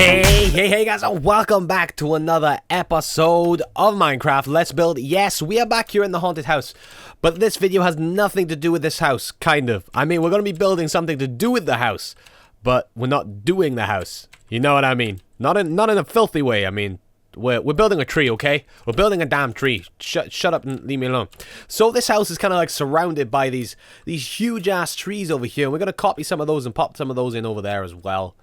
Hey guys, and welcome back to another episode of Minecraft Let's Build. Yes, we are back here in the haunted house, but this video has nothing to do with this house, kind of. I mean, we're going to be building something to do with the house, but we're not doing the house. You know what I mean? Not in a filthy way. I mean, we're building a tree, okay? We're building a damn tree. Shut up and leave me alone. So this house is kind of like surrounded by these huge ass trees over here. We're gonna copy some of those and pop some of those in over there as well,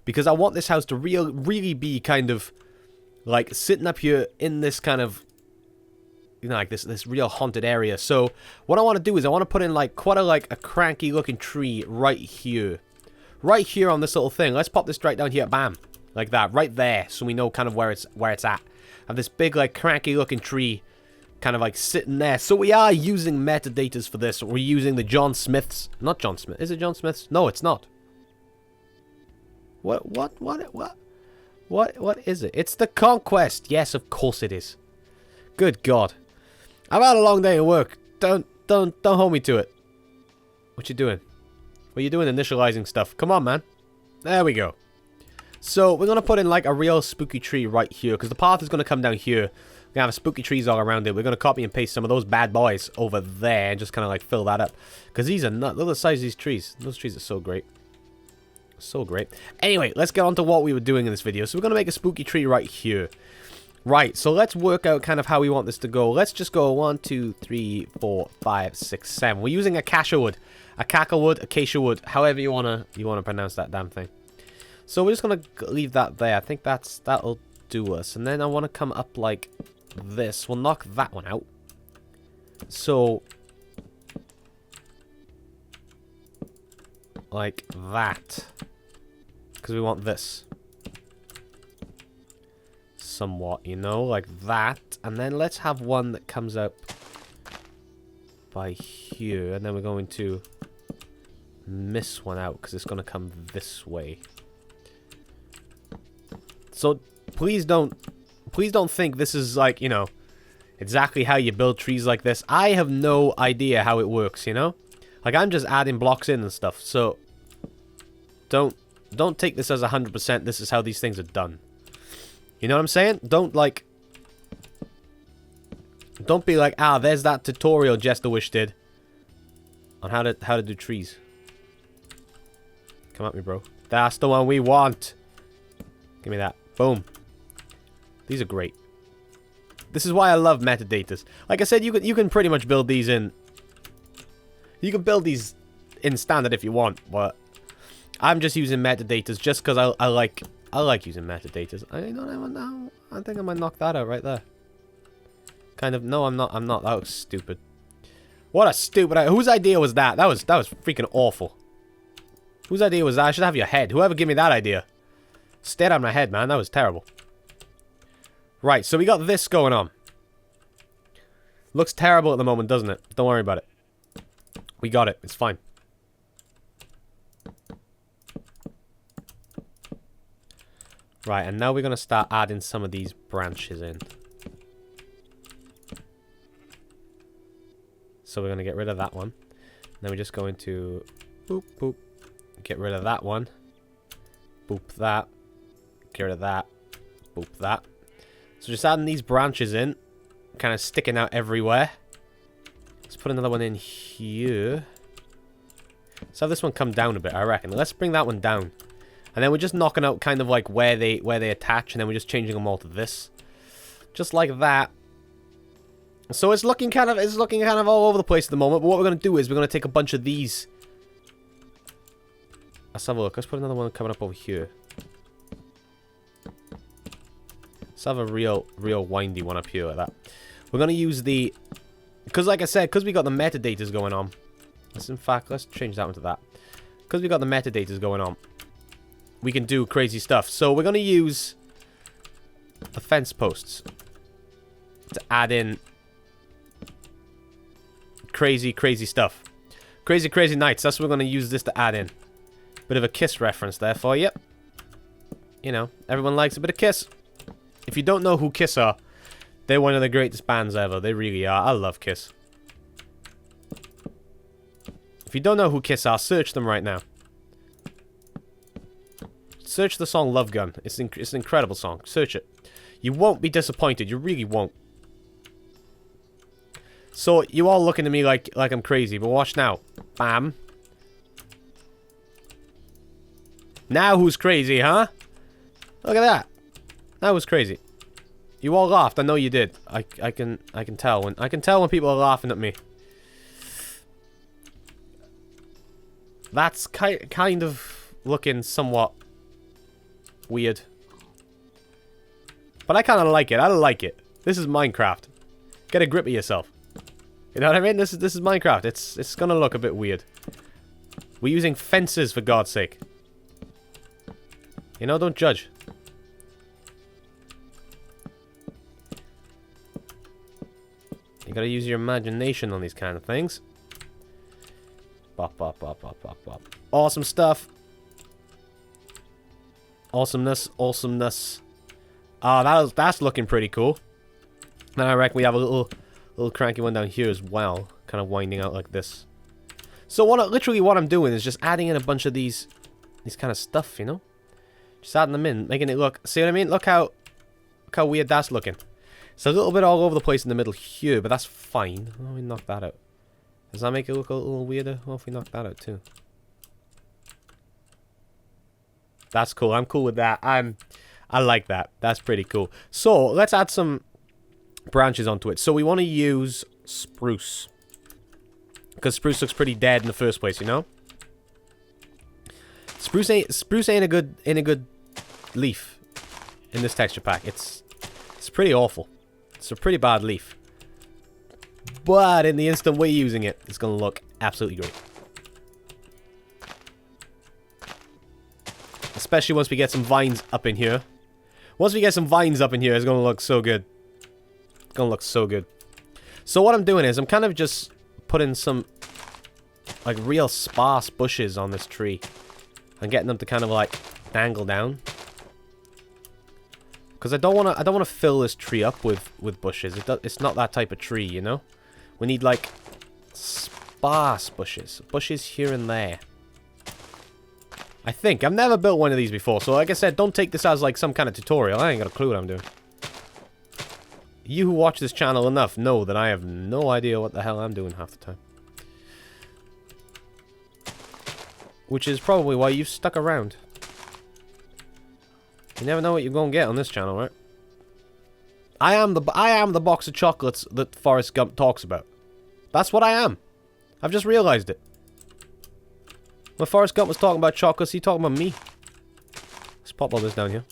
because I want this house to really be kind of like sitting up here in this kind of, you know, like this real haunted area. So what I want to do is I want to put in like quite a cranky looking tree right here on this little thing. Let's pop this right down here. Bam. Like that, right there, so we know kind of where it's at. And this big, like, cranky looking tree kind of like sitting there. So we are using metadatas for this. We're using the John Smiths. Not John Smith. Is it John Smiths? No, it's not. What is it? It's the Conquest. Yes, of course it is. Good God. I've had a long day at work. Don't hold me to it. What you doing? What you doing initializing stuff? Come on, man. There we go. So, we're going to put in, like, a real spooky tree right here, because the path is going to come down here. We're going to have spooky trees all around it. We're going to copy and paste some of those bad boys over there and just kind of, like, fill that up. Because these are not... Look at the size of these trees. Those trees are so great. So great. Anyway, let's get on to what we were doing in this video. So, we're going to make a spooky tree right here. Right, so let's work out kind of how we want this to go. Let's just go 1, 2, 3, 4, 5, 6, 7. We're using acacia wood. Acacia wood, however you want to pronounce that damn thing. So we're just going to leave that there. I think that'll do us. And then I want to come up like this. We'll knock that one out. So, like that. Because we want this. Somewhat, you know, like that. And then let's have one that comes up by here. And then we're going to miss one out because it's going to come this way. So please don't think this is like, you know, exactly how you build trees like this. I have no idea how it works, you know? Like, I'm just adding blocks in and stuff. So don't take this as 100%. This is how these things are done. You know what I'm saying? Don't be like, ah, there's that tutorial JesterWish did on how to do trees. Come at me, bro. That's the one we want. Give me that. Boom. These are great. This is why I love metadatas. Like I said, you can pretty much build these in... You can build these in standard if you want, but I'm just using metadatas just because I like using metadatas. I don't even know. I think I might knock that out right there. Kind of. No, I'm not. That was stupid. What a stupid idea. Whose idea was that? That was freaking awful. Whose idea was that? I should have your head. Whoever gave me that idea. Stared at my head, man. That was terrible. Right, so we got this going on. Looks terrible at the moment, doesn't it? Don't worry about it. We got it. It's fine. Right, and now we're going to start adding some of these branches in. So we're going to get rid of that one. Then we're just going to... Boop, boop. Get rid of that one. Boop that. Get rid of that. Boop that. So just adding these branches in. Kind of sticking out everywhere. Let's put another one in here. Let's have this one come down a bit, I reckon. Let's bring that one down. And then we're just knocking out kind of like where they attach. And then we're just changing them all to this. Just like that. So it's looking kind of all over the place at the moment. But what we're going to do is we're going to take a bunch of these. Let's have a look. Let's put another one coming up over here. Let's have a real windy one up here like that. We're going to use the... Because like I said, because we got the metadatas going on. Let's change that one to that. Because we got the metadatas going on. We can do crazy stuff. So we're going to use the fence posts to add in crazy stuff. Crazy nights. That's what we're going to use this to add in. Bit of a Kiss reference there for you. You know, everyone likes a bit of Kiss. If you don't know who Kiss are, they're one of the greatest bands ever. They really are. I love Kiss. If you don't know who Kiss are, search them right now. Search the song Love Gun. It's an incredible song. Search it. You won't be disappointed. You really won't. So, you all looking at me like I'm crazy, but watch now. Bam. Now who's crazy, huh? Look at that. That was crazy. You all laughed. I know you did. I can tell when people are laughing at me. That's kind of looking somewhat weird. But I kind of like it. I like it. This is Minecraft. Get a grip of yourself. You know what I mean? This is Minecraft. It's gonna look a bit weird. We're using fences, for God's sake. You know, don't judge. You gotta use your imagination on these kind of things. Bop, bop, bop, bop, bop, bop. Awesome stuff. Awesomeness, awesomeness. That's looking pretty cool. Then I reckon we have a little cranky one down here as well, kind of winding out like this. So literally what I'm doing is just adding in a bunch of these kind of stuff, you know, just adding them in, making it look. See what I mean? Look how weird that's looking. It's a little bit all over the place in the middle here, but that's fine. Oh, we knock that out. Does that make it look a little weirder? What if we knock that out too? That's cool. I'm cool with that. I like that. That's pretty cool. So let's add some branches onto it. So we want to use spruce, because spruce looks pretty dead in the first place, you know. Spruce ain't a good leaf in this texture pack. It's pretty awful. It's a pretty bad leaf. But in the instant we're using it, it's gonna look absolutely great. Especially once we get some vines up in here. Once we get some vines up in here, it's gonna look so good. It's gonna look so good. So what I'm doing is I'm kind of just putting some like real sparse bushes on this tree and getting them to kind of like dangle down. Because I don't want to fill this tree up with bushes. It's not that type of tree, you know. We need like sparse bushes, here and there. I think I've never built one of these before, so like I said, don't take this as like some kind of tutorial. I ain't got a clue what I'm doing. You who watch this channel enough know that I have no idea what the hell I'm doing half the time. Which is probably why you've stuck around. You never know what you're gonna get on this channel, right? I am the box of chocolates that Forrest Gump talks about. That's what I am. I've just realized it. When Forrest Gump was talking about chocolates, he talking about me. Let's pop all this down here.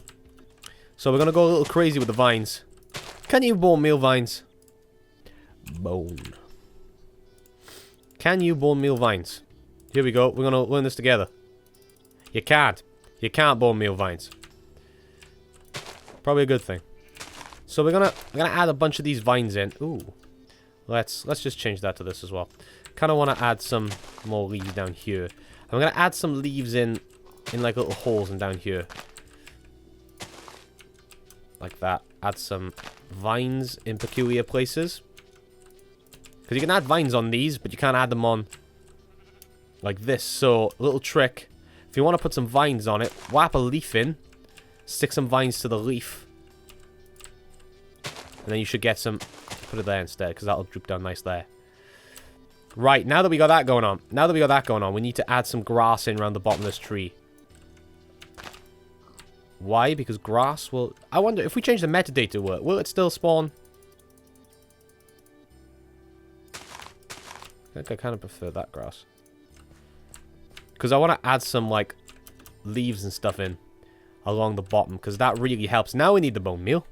So we're gonna go a little crazy with the vines. Can you bone meal vines? Bone. Can you bone meal vines? Here we go. We're gonna learn this together. You can't. You can't bone meal vines. Probably a good thing. So we're gonna add a bunch of these vines in. Ooh. Let's just change that to this as well. Kind of want to add some more leaves down here. I'm gonna add some leaves in like little holes and down here. Like that. Add some vines in peculiar places. Because you can add vines on these, but you can't add them on like this. So, a little trick. If you want to put some vines on it, whap a leaf in. Stick some vines to the leaf. And then you should get some... Put it there instead, because that'll droop down nice there. Right, now that we got that going on, we need to add some grass in around the bottom of this tree. Why? Because grass will... I wonder, if we change the metadata, will it still spawn? I think I kind of prefer that grass. Because I want to add some, like, leaves and stuff in along the bottom, because that really helps. Now we need the bone meal.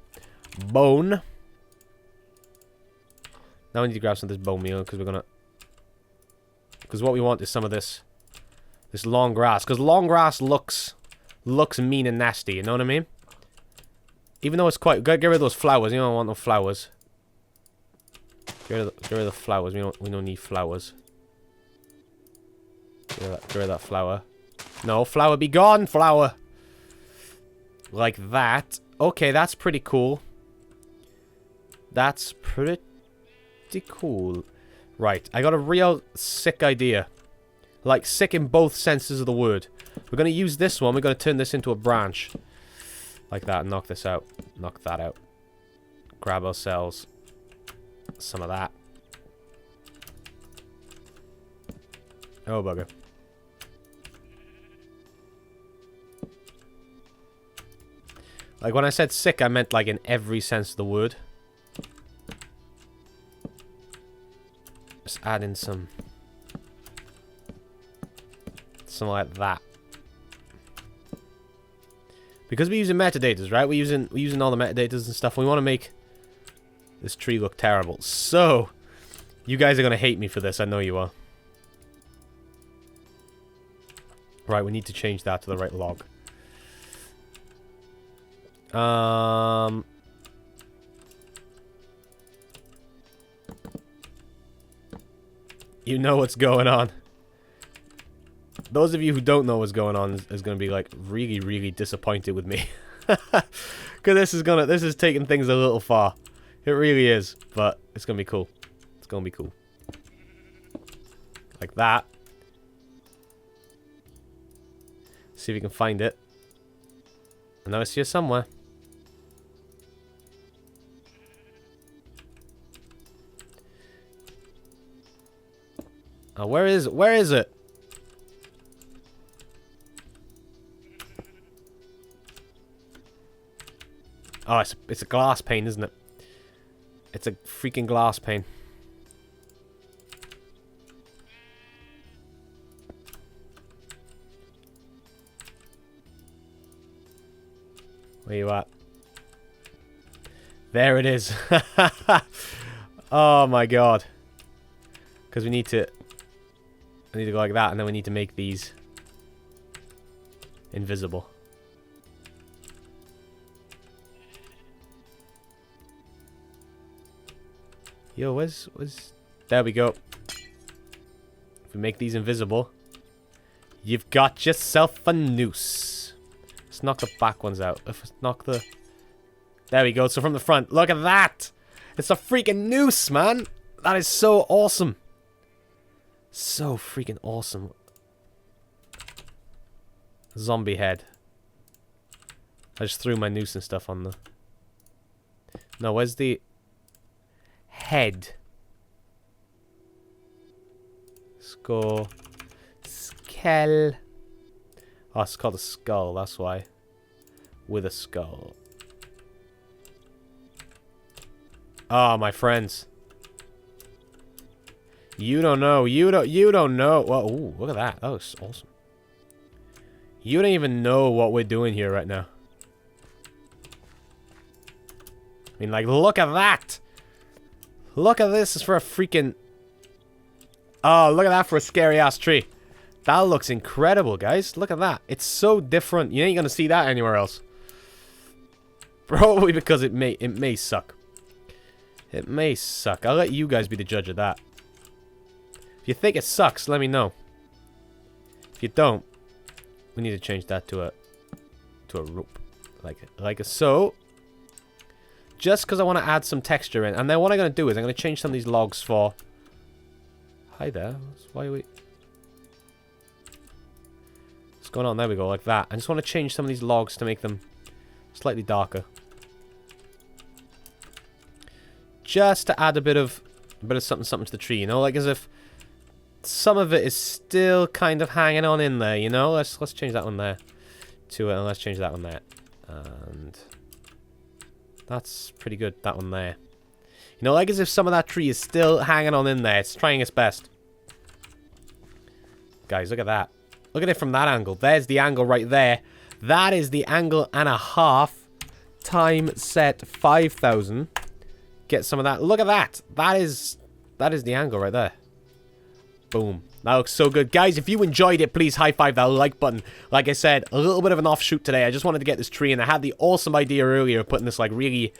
Bone. Now we need to grab some of this bone meal, because we're going to... Because what we want is some of this long grass. Because long grass looks mean and nasty, you know what I mean? Even though it's quite... Get rid of those flowers. You don't want no flowers. Get rid of the flowers. We don't need flowers. Get rid of that flower. No, flower, be gone, flower. Like that. Okay, that's pretty cool. That's pretty cool. Right, I got a real sick idea. Like, sick in both senses of the word. We're going to use this one. We're going to turn this into a branch. Like that. And knock this out. Knock that out. Grab ourselves some of that. Oh, bugger. Like, when I said sick, I meant, like, in every sense of the word. Just add in some... something like that. Because we're using metadators, right? We're using all the metadators and stuff. We want to make this tree look terrible. So, you guys are going to hate me for this. I know you are. Right, we need to change that to the right log. You know what's going on. Those of you who don't know what's going on is going to be like really, really disappointed with me. Because this is taking things a little far. It really is, but it's going to be cool. It's going to be cool. Like that. See if you can find it. I know it's here somewhere. Oh, where is it? Oh, it's a glass pane, isn't it? It's a freaking glass pane. Where you at? There it is. Oh my god. Because I need to go like that, and then we need to make these invisible. Yo, where's... There we go. If we make these invisible, you've got yourself a noose. Let's knock the back ones out. Let's knock the... There we go. So from the front, look at that! It's a freaking noose, man! That is so awesome. So freaking awesome. Zombie head. I just threw my noose and stuff on the... No, where's the... head? Skull. Skull. Oh, it's called a skull, that's why. With a skull. Oh, my friends. You don't know. You don't know. Well, ooh, look at that. That looks awesome. You don't even know what we're doing here right now. I mean, like, look at that. Look at this for a freaking... Oh, look at that for a scary-ass tree. That looks incredible, guys. Look at that. It's so different. You ain't gonna see that anywhere else. Probably because it may suck. It may suck. I'll let you guys be the judge of that. If you think it sucks, let me know. If you don't, we need to change that to a rope. Like so. Just because I want to add some texture in. And then what I'm going to do is I'm going to change some of these logs for... Hi there. Why are we... What's going on? There we go, like that. I just want to change some of these logs to make them slightly darker. Just to add a bit of something to the tree, you know? Like as if some of it is still kind of hanging on in there, you know? Let's change that one there to it, and let's change that one there. And... that's pretty good, that one there. You know, like as if some of that tree is still hanging on in there. It's trying its best. Guys, look at that. Look at it from that angle. There's the angle right there. That is the angle and a half. Time set 5,000. Get some of that. Look at that. That is the angle right there. Boom. That looks so good. Guys, if you enjoyed it, please high-five that like button. Like I said, a little bit of an offshoot today. I just wanted to get this tree in. I had the awesome idea earlier of putting this, like, really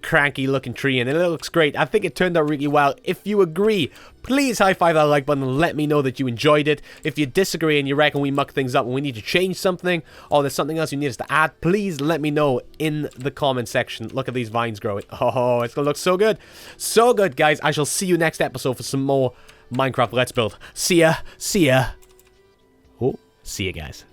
cranky-looking tree in. And it looks great. I think it turned out really well. If you agree, please high-five that like button and let me know that you enjoyed it. If you disagree and you reckon we muck things up and we need to change something, or there's something else you need us to add, please let me know in the comment section. Look at these vines growing. Oh, it's going to look so good. So good, guys. I shall see you next episode for some more Minecraft Let's Build. See ya. See ya. Oh, see ya, guys.